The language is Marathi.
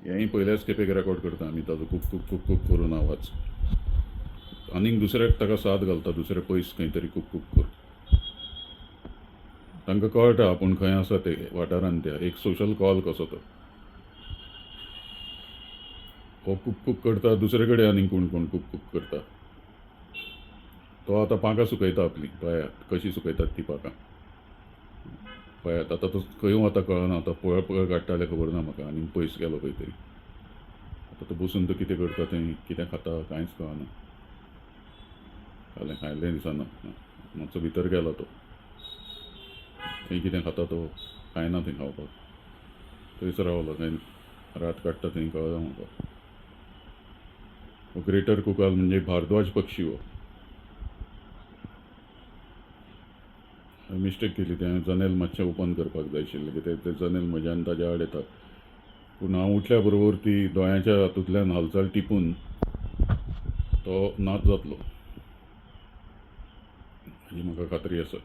हेंय पयल्याच खेपेक रेकॉर्ड करता आमी ताजो कुक कुक कुक कुक करून आवाज. आनीक दुसऱ्याक ताका साथ घालता, दुसरे पयस खंय तरी कुक कुक करून. तांकां कळटा आपूण खंय आसा ते वाठारांत त्या, एक सोशल कॉल कसो तो. हो कुक कुक करता, दुसरे कडेन आनीक कोण कोण कुक कुक करता. तो आतां पाखां सुकयता आपलीं, पळयात कशीं सुकयतात तीं पाखां. पळयात आतां तो खंय वता कळना, आतां पळ पळ काडटा जाल्यार खबर ना म्हाका, आनीक पयस गेलो खंय तरी. आतां तो बसून तो कितें करता थंय, कितें खाता कांयच कळना. फाल्यां खायलें दिसना. मातसो भितर गेलो तो. थंय कितें खाता तो, खायना थंय खावपाक. थंयच रावलो, थंय रात काडटा थंय कळ्ळें म्हाका. हो ग्रेटर कुकाल म्हणजे भारद्वाज पक्षी हो. मिस्टेक केली, तें जनेल मातशें ओपन करपाक जाय आशिल्लें, कित्याक ते जनेल म्हज्या आनी ताज्या आड येता. पूण हांव उठल्या बरोबर ती दोळ्याच्या हातूंतल्यान हालचाल टिपून तो नाच जातलो हाची म्हाका खात्री आसा.